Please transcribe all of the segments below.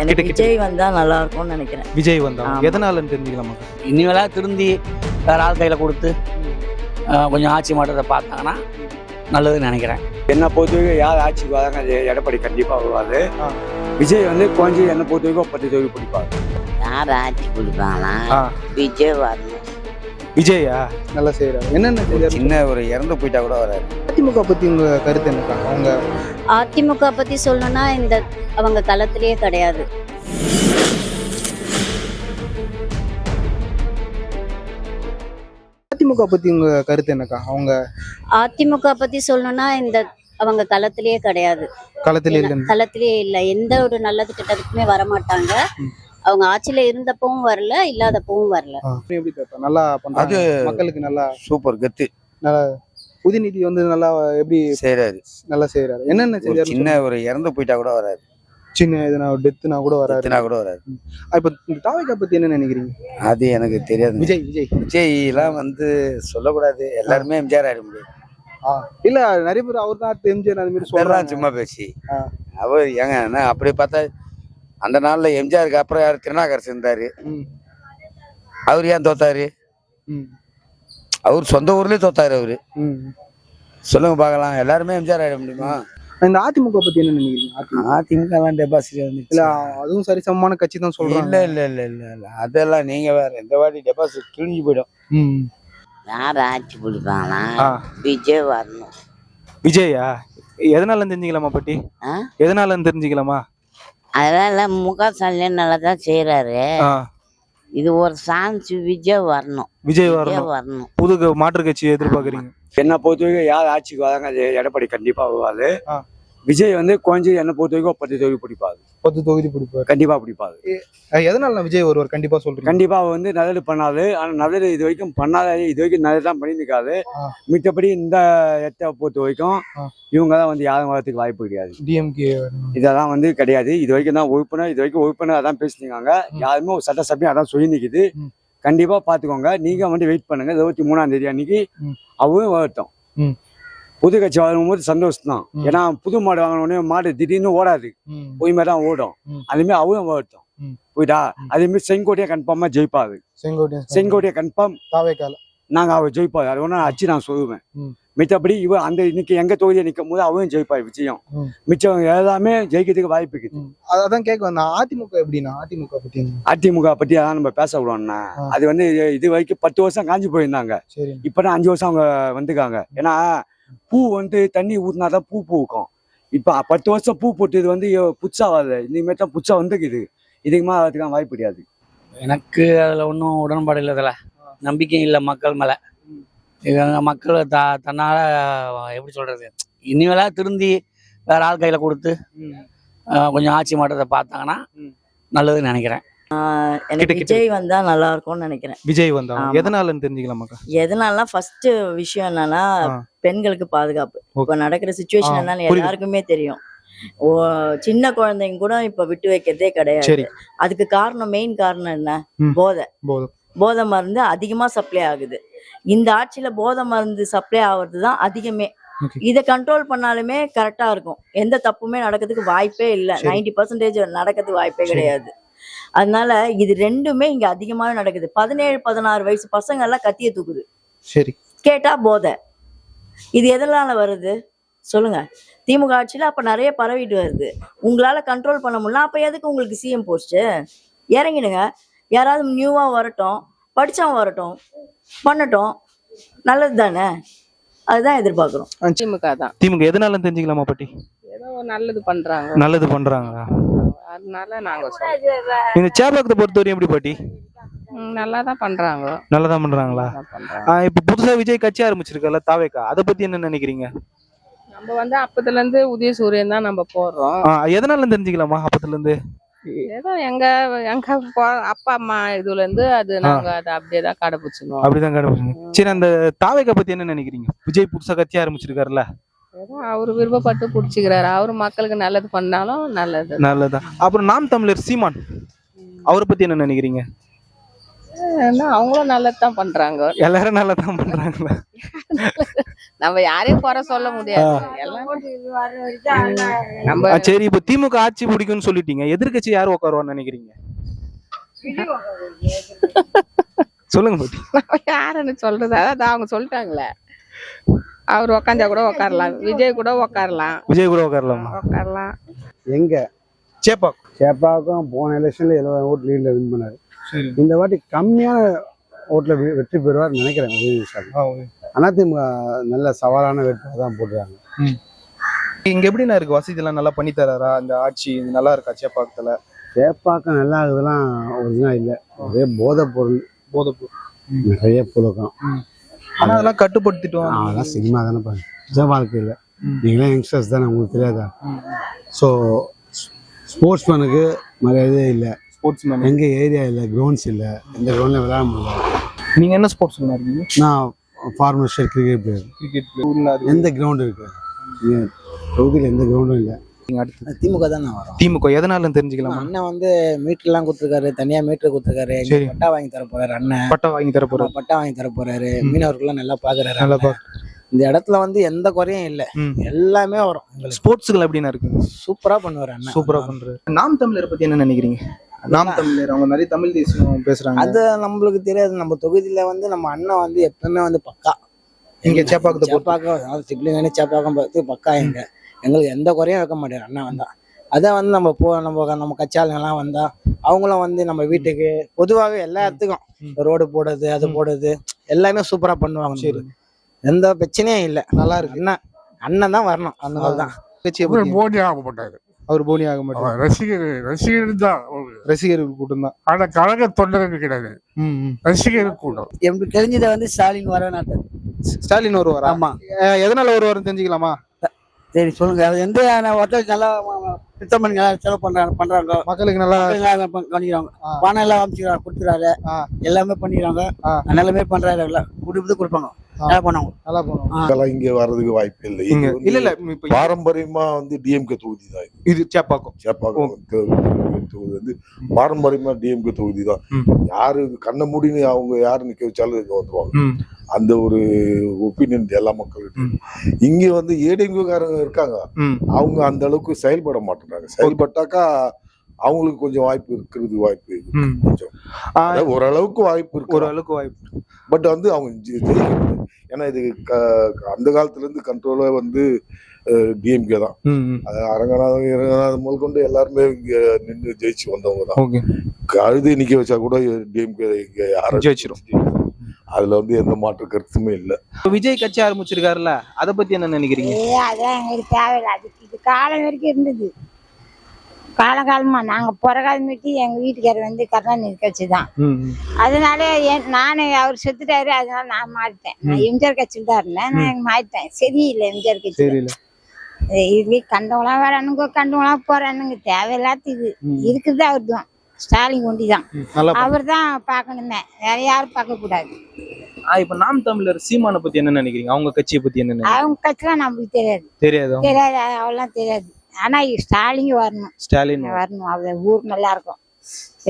எனக்கு விஜய் வந்தா நல்லா இருக்கும்னு நினைக்கிறேன். விஜய் வந்தா எதனாலன்னு தெரிஞ்சுக்கலாமா? இனிமேலாம் திருந்தி வேற ஆள் கையில் கொடுத்து கொஞ்சம் ஆட்சி மாற்றத்தை பார்த்தாங்கன்னா நல்லதுன்னு நினைக்கிறேன். என்னை பொறுத்தவரைக்கும் யார் ஆட்சிக்கு வராங்க அது எடப்பாடி கண்டிப்பாக வருவாரு. விஜய் வந்து கொஞ்சம் என்னை பொறுத்தவரைக்கும் 10 தொகுதி பிடிப்பாரு. யார் ஆட்சி கொடுப்பாங்கன்னா விஜய் வரணும். விஜயா நல்லா செய்யறாரு. என்னென்ன சின்ன ஒரு இறந்து போயிட்டா கூட வராரு. அதிமுக பத்தி உங்க கருத்து என்னக்கா? அவங்க அதிமுக பத்தி சொல்லணும்னா அவங்க களத்திலேயே கிடையாது. அதிமுக பத்தி உங்க கருத்து என்னக்கா? அவங்க அதிமுக பத்தி சொல்லணும்னா அவங்க களத்திலேயே கிடையாது. களத்திலேயே இல்ல. எந்த ஒரு நல்லது கிட்டதுக்குமே வரமாட்டாங்க. அவங்க ஆட்சியில இருந்தப்பவும் வரல, இல்லாதப்பவும் வரல. எப்படி நல்லா பண்றாங்க, மக்களுக்கு நல்லா சூப்பர் கத்து. நல்லா உதயநிதி வந்து நல்லா எப்படி செய்யறாரு, நல்லா செய்யறாரு. என்னென்ன செய்யறாரு? சின்ன ஒரு இறந்து போயிட்டா கூட வராரு. சின்ன எதுனா டெத்துனா கூட வராரு. இப்ப தாவேக்கா பத்தி என்ன நினைக்கிறீங்க? அது எனக்கு தெரியாது. விஜய் எல்லாம் வந்து சொல்லக்கூடாது. எல்லாருமே எம்ஜிஆர் ஆயிட முடியும். இல்ல நிறைய பேர் அவர் தான் எம்ஜிஆர் அந்த மாதிரி சொல்றாங்க. சும்மா பேசி அவர் ஏங்க அப்படி பார்த்தா அந்த நாள்ல எம்ஜிஆருக்கு அப்புறம் யாரு திருநாகரசு இருந்தாரு. அவர் ஏன் தோத்தாரு? அவர் சொந்த ஊர்லயே தோத்தாரு. அவரு சொல்லுங்க பாக்கலாம். எல்லாருமே எம்ஜிஆர் ஆயிட முடியுமா? இந்த அதிமுக பத்தி என்ன நினைக்கிறீங்க? அதிமுக எல்லாம் டெபாசிட் இல்ல அதுவும் சரிசமமான கட்சி தான் சொல்றாங்க. இல்ல அதெல்லாம் நீங்க வேற. இந்த வாட்டி டெபாசிட் கிழிஞ்சு போயிடும். யார் ஆட்சி பிடிப்பாங்கன்னா விஜய் வரணும். விஜயா எதனால தெரிஞ்சுக்கலாமா பாட்டி? எதனால தெரிஞ்சுக்கலாமா? அதெல்லாம் முக ஸ்டாலின் நல்லா தான் செய்யறாரு. இது ஒரு சான்ஸ். விஜய் வரணும். விஜய் வரணும். புது மாற்று கட்சி எதிர்பார்க்கறீங்க? என்ன பொறுத்தவரைக்கும் யார் ஆட்சிக்கு வராங்க அது எடப்பாடி கண்டிப்பா வருவாரு. விஜய் வந்து கொஞ்சம் என்ன பொறுத்தவரைக்கும் 10 தொகுதி பிடிப்பாரு. 10 தொகுதி பிடிப்பாரு. கண்டிப்பா பிடிப்பாரு. எதனால விஜய் ஒருவர் கண்டிப்பா சொல்றேன்? கண்டிப்பா வந்து நல்லது பண்ணாது. ஆனா நல்லது இது வரைக்கும் பண்ணாத. இது வரைக்கும் நல்லது தான் பண்ணிருக்காது. மித்தபடி இந்த இடத்தை பொறுத்த வரைக்கும் இவங்க தான் வந்து யாரும் வரதுக்கு வாய்ப்பு கிடையாது. டிஎம்கே இதெல்லாம் வந்து கிடையாது. இது வரைக்கும் தான் உறுப்பினர் அதான் பேசினீங்க. யாருமே ஒரு சட்டசபையும் அதான் சொல்லி நிக்குது. கண்டிப்பா பாத்துக்கோங்க. நீங்க வந்து வெயிட் பண்ணுங்க. 23ஆம் தேதி அன்னைக்கு அவரும் வரட்டும். புது கட்சி வாங்கும்போது சந்தோஷம் தான். ஏன்னா புது மாடு வாங்கினோடனே மாடு திடீர்னு ஓடாது. பொய்மை தான் ஓடும். அதுமாரி அவரும் வரட்டும். போயிட்டா அதேமாரி செங்கோட்டையா கன்ஃபார்மா ஜெயிப்பாரு. செங்கோட்டையா கன்ஃபார்ம் நாங்க அவர் ஜெயிப்பாரு. அது ஒண்ணு அச்சு நான் சொல்லுவேன். மித்தபடி இவன் அந்த இன்னைக்கு எங்க தொகுதியை நிற்கும் போது அவரும் ஜெயிப்பாரு. விஜயம் மிச்சம் எல்லாமே ஜெயிக்கிறதுக்கு வாய்ப்பு இருக்குது. அதான் கேட்க வந்தேன். அதிமுக எப்படின்னா அதிமுக பத்தி அதான் நம்ம பேச விடுவோம்னா அது வந்து இது வரைக்கும் 10 வருஷம் காஞ்சி போயிருந்தாங்க. இப்பதான் 5 வருஷம் அவங்க வந்துருக்காங்க. ஏன்னா பூ வந்து தண்ணி ஊத்தினாதான் பூ பூக்கும். இப்ப 10 வருஷம் பூ போட்டது வந்து புதுசா வரல. இனிமேல் தான் புதுசா வந்துக்குது. இதுக்குமா அதுக்கான வாய்ப்பு கிடையாது. எனக்கு அதில் ஒன்றும் உடன்பாடு இல்லை. அதில் நம்பிக்கை இல்லை மக்கள் மேலே. மக்கள் தன்னால் எப்படி சொல்கிறது, இனிமேலாம் திருந்தி வேற ஆள் கையில் கொடுத்து கொஞ்சம் ஆட்சி மாற்றத்தை பார்த்தாங்கன்னா நல்லதுன்னு நினைக்கிறேன். எனக்கு விஜய் வந்தா நல்லா இருக்கும்னு நினைக்கிறேன். விஜய் வந்தா எதனாலன்னு தெரிஞ்சுக்கலாமாக்கா? எதனால ஃபர்ஸ்ட் விஷயம் என்னன்னா பெண்களுக்கு பாதுகாப்பு. இப்ப நடக்கிற சிச்சுவேஷன் என்னன்னு எல்லாருக்குமே தெரியும். சின்ன குழந்தைங்க கூட இப்ப விட்டு வைக்கிறதே கிடையாது. அதுக்கு காரணம், மெயின் காரணம் என்ன? போதை மருந்து அதிகமா சப்ளை ஆகுது. இந்த ஆட்சியில போதை மருந்து சப்ளை ஆகுறதுதான் அதிகமே. இதை கண்ட்ரோல் பண்ணாலுமே கரெக்டா இருக்கும். எந்த தப்புமே நடக்கிறதுக்கு வாய்ப்பே இல்லை. 90% நடக்கிறதுக்கு வாய்ப்பே கிடையாது. அதனால இது ரெண்டுமே இங்க அதிகமாவே நடக்குது. 17-16 வயசு பசங்க எல்லாம் கத்திய தூக்குது. கேட்டா போதை. இது எதனால வருது சொல்லுங்க? திமுக ஆட்சியில அப்ப நிறைய பரவிட்டு வருது. உங்களால கண்ட்ரோல் பண்ண முடியல. அப்ப எதுக்கு உங்களுக்கு சிஎம் போஸ்ட்? இறங்கிடுங்க. யாராவது நியூவா வரட்டும், படிச்சவன் வரட்டும், பண்ணட்டும். நல்லது தானே? அதுதான் எதிர்பார்க்கிறோம். திமுக தான். திமுக எதனால தெரிஞ்சுக்கலாமா பாட்டி? ஏதோ நல்லது பண்றாங்க. அதனால நாங்க இந்த சேப்பாக்கத்தை பொறுத்தவரையும் எப்படி பாட்டி? நல்லாதான் பண்றாங்க. நல்லதான் பண்றாங்களா? இப்ப புதுசா விஜய் கட்சி ஆரம்பிச்சிருக்கல தாவேக்கா, அதை பத்தி என்ன நினைக்கிறீங்க? நம்ம வந்து அப்பத்துல இருந்து உதயசூரியன் தான் நம்ம போடுறோம். எதனால தெரிஞ்சுக்கலாமா? அப்பத்துல இருந்து ஏதோ எங்க அப்பா அம்மா இதுல இருந்து அது நாங்க அதை அப்படியேதான் கடைபிடிச்சிருவோம். அப்படிதான் கடைபிடிச்சோம். சரி, அந்த தாவேக்கா பத்தி என்ன நினைக்கிறீங்க? விஜய் புதுசா கட்சி ஆரம்பிச்சிருக்காருல்ல, ஏதோ அவரு விருப்பப்பட்டு பிடிச்சிக்கிறாரு. அவரு மக்களுக்கு நல்லது பண்ணாலும் நல்லதுதான். அப்புறம் நாம் தமிழர் சீமான், அவரை பத்தி என்ன நினைக்கிறீங்க? அவங்களும் நல்லதுதான் பண்றாங்க. எல்லாரும் நல்லதான் பண்றாங்களா? நம்ம யாரையும் குறை சொல்ல முடியாது எல்லாம் நம்ம சரி, இப்போ திமுக ஆட்சி பிடிக்கும்னு சொல்லிட்டீங்க, எதிர்க்கட்சி யார் உட்காருவான்னு நினைக்கிறீங்க? சொல்லுங்க பாட்டி. நம்ம யாருன்னு சொல்றது அதான் அவங்க சொல்லிட்டாங்களே. அவர் உக்காந்தா கூட உக்காரலாம், விஜய் கூட உக்காரலாம், விஜய் கூட உட்காரலாமா? உக்காரலாம். எங்க சேப்பாக்கம் போன எலெக்ஷன்ல 70 ஓட்டு லீட்ல வின் பண்ணாரு. இந்த வாட்டி கம்மியான ஓட்டுல வெற்றி பெறுவார் நினைக்கிறேன் உதயநிதி. அதிமுக நல்ல சவாலான வேட்பாளர் தான் போடுறாங்க. இங்க எப்படின்னா இருக்கு, வசதி எல்லாம் நல்லா பண்ணி தராரா? இந்த ஆட்சி நல்லா இருக்கா சேப்பாக்கத்துல? சேப்பாக்கம் நல்லா இருக்குதுலாம் ஒரிஜினல் இல்லை, ஒரே போதைப் பொருள் நிறைய புழக்கம். ஆனா அதெல்லாம் கட்டுப்படுத்திட்டோம். அதெல்லாம் சினிமா தானே பாருங்க, நிஜ வாழ்க்கை இல்லை. நீங்களாம் யங்ஸ்டர்ஸ் தானே, உங்களுக்கு தெரியாதா? ஸோ ஸ்போர்ட்ஸ்மேனுக்கு மரியாதையே இல்லை. ஸ்போர்ட்ஸ்மேன் எங்க ஏரியா இல்லை, கிரவுண்ட்ஸ் இல்லை, எந்த கிரவுண்ட்ல விளையாட முடியல. நீங்க என்ன ஸ்போர்ட்ஸ் இருக்கீங்க? நான் ஃபார்மர் கிரிக்கெட் பிளேயர். கிரிக்கெட் எந்த கிரவுண்ட் இருக்கு தொகுதியில்? எந்த கிரவுண்டும் இல்லை. திமுக தான் வரும். திமுக எதனால தெரிஞ்சுக்கலாம்? அண்ணன் வந்து மீட்டர்லாம் கொடுத்துருக்காரு, தனியா மீட்டர் கொடுத்துருக்காரு, பட்டா வாங்கி தர போறாரு. அண்ணன் பட்டா வாங்கி தர போறாரு. பட்டா வாங்கி தர போறாரு. மீனவர்கள்லாம் நல்லா பாக்குறாரு. நல்லா இந்த இடத்துல வந்து எந்த குறையும் இல்லை, எல்லாமே வரும். ஸ்போர்ட்ஸ்கள் எப்படின்னா இருக்கு? சூப்பரா பண்ணுவாரு அண்ணன், சூப்பரா பண்றாரு. நாம் தமிழரை பத்தி என்ன நினைக்கிறீங்க? நாம் தமிழர் அவங்க நிறைய தமிழ் தேசியம் பேசுறாங்க. அது நம்மளுக்கு தெரியாது. நம்ம தொகுதியில வந்து நம்ம அண்ணன் வந்து எப்பவுமே வந்து பக்கா. இங்க சேப்பாக்கம் சிப்ளிங் சேப்பாக்கம் பார்த்து பக்கா. எங்களுக்கு எந்த குறையும் வைக்க மாட்டாரு அண்ணன் வந்தா. அதை வந்து நம்ம கட்சியாளங்கள்லாம் வந்தா அவங்களும் வந்து நம்ம வீட்டுக்கு பொதுவாகவே எல்லா இடத்துக்கும் ரோடு போடுறது, அது போடுறது எல்லாமே சூப்பரா பண்ணுவாங்க. எந்த பிரச்சனையும் இல்லை, நல்லா இருக்கு. அண்ணன் தான் வரணும், அதனாலதான். போனி ஆக மாட்டாரு அவர், போனி ஆக மாட்டாரு. ரசிகர் தான், ரசிகர்கள் கூட்டம் தான். ஆனா கழக தொண்டர்கள் கிடையாது, ரசிகர்கள் கூட்டம். எனக்கு தெரிஞ்சதை வந்து ஸ்டாலின் வரவேனாட்டாரு. ஸ்டாலின் வருவாரா? ஆமா. எதனால வருவாருன்னு தெரிஞ்சுக்கலாமா? சரி சொல்லுங்க. அது வந்து ஒருத்தர் நல்லா திட்டம் பண்ணி செலவு பண்றாங்க, மக்களுக்கு நல்லா பண்ணிக்கிறாங்க, பணம் எல்லாம் அமைச்சுக்கிறாங்க, கொடுத்துறாரு, எல்லாமே பண்ணிக்கிறாங்க, எல்லாமே பண்றாரு, எல்லாம் கொடுப்பாங்க, நல்லா பண்ணுவாங்க, நல்லா பண்ணுவாங்க. இங்க வர்றதுக்கு வாய்ப்பு இல்லை. இல்ல பாரம்பரியமா வந்து டிஎம்கே தொகுதி தான் இது. சேப்பாக்கம் தொகுதி வந்து பாரம்பரியமா டிஎம்கே தொகுதி தான். யாரு கண்ண முடின்னு அவங்க யாரு நிக்க வச்சாலும் இங்க வந்துருவாங்க. அந்த ஒரு ஒப்பீனியன் எல்லா மக்களுக்கும். இங்க வந்து ஏடிஎம்கேக்காரங்க இருக்காங்க, அவங்க அந்த அளவுக்கு செயல்பட மாட்டேங்கிறாங்க. செயல்பட்டாக்கா அவங்களுக்கு கொஞ்சம் வாய்ப்பு இருக்கிறது, வாய்ப்பு கொஞ்சம் ஓரளவுக்கு வாய்ப்பு இருக்கு, ஓரளவுக்கு வாய்ப்பு. பட் வந்து அவங்க ஜெயிக்கணும். ஏன்னா இது அந்த காலத்துல இருந்து கண்ட்ரோலா வந்து டிஎம்கே தான். அரங்கநாதன் முதல் கொண்டு எல்லாருமே இங்க நின்று ஜெயிச்சு வந்தவங்க தான். கழுதி நிக்க வச்சா கூட டிஎம்கே இங்க யாரும் ஜெயிச்சிடும், அதுல வந்து எந்த மாற்று கருத்துமே இல்ல. விஜய் கட்சி ஆரம்பிச்சிருக்காருல்ல, அதை பத்தி என்ன நினைக்கிறீங்க? அதான் எங்களுக்கு தேவையில்லை. அதுக்கு இது காலம் வரைக்கும் இருந்தது. காலகாலமா நாங்க பிறகாலமிட்டு எங்க வீட்டுக்காரர் வந்து கருணாநிதி கட்சி தான். அதனால நானு அவர் செத்துட்டாரு, அதனால நான் மாறிட்டேன். நான் எம்ஜிஆர் கட்சியில் தான் இருந்தேன், நான் மாறிட்டேன். சரியில்லை எம்ஜிஆர் கட்சி. இதுலயே கண்டவங்களாம் வரானுங்க, கண்டவங்களாம் போறானுங்க, தேவையில்லாத இது இருக்குது. அவர் தான் ஸ்டாலின் கொண்டி தான், அவர் தான் பார்க்கணுமே, வேற யாரும் பார்க்க கூடாது. இப்ப நாம் தமிழர் சீமானை பத்தி என்ன நினைக்கிறீங்க? அவங்க கட்சியை பத்தி என்ன? அவங்க கட்சிலாம் நம்மளுக்கு தெரியாது, அவெல்லாம் தெரியாது. ஆனா ஸ்டாலின் வரணும், ஸ்டாலின் வரணும். அவர் ஊர் நல்லா இருக்கும்,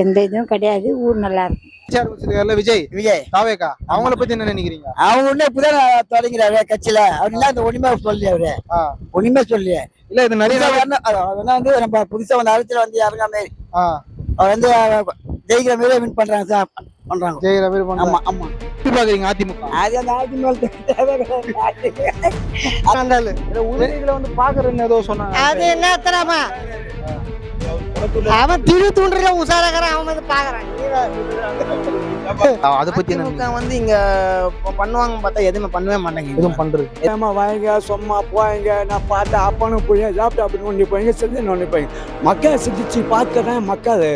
எந்த இதுவும் கிடையாது, ஊர் நல்லா இருக்கும். விஜய் தாவேகா அவங்கள பத்தி என்ன நினைக்கிறீங்க? அவங்க ஒண்ணு இப்பதான் தொடங்கிறாரு கட்சியில. அவர் அந்த ஒண்ணுமே சொல்லி, அவரு ஒண்ணுமே சொல்லி இல்ல. இது நிறைய வந்து நம்ம புதுசா வந்து அரசியல் வந்து இறங்க மாதிரி அவர் வந்து ஜெயிக்கிற மாதிரி வின் பண்றாங்க, ஜெயிக்கிற மாதிரி. ஆமா ஆமா. எப்படி பாக்குறீங்க அதிமுக? உதவிகளை வந்து பாக்குறேன்னு ஏதோ சொன்னாங்க, அது என்ன தெரியாமா? அவன் திரு தூண்டுற உசாராகிறான், அவன் வந்து பாக்குறான். அதை பத்தி என்ன வந்து இங்க பண்ணுவாங்க பார்த்தா எதுவுமே பண்ணவே மாட்டாங்க, எதுவும் பண்றது. ஏமா வாங்க சும்மா போவாங்க, நான் பார்த்து அப்பனும் போய் லேப்டாப் நோண்டிப்பாங்க, செஞ்சு நோண்டிப்பாங்க. மக்கள் சிந்திச்சு பார்க்கறேன், மக்கள்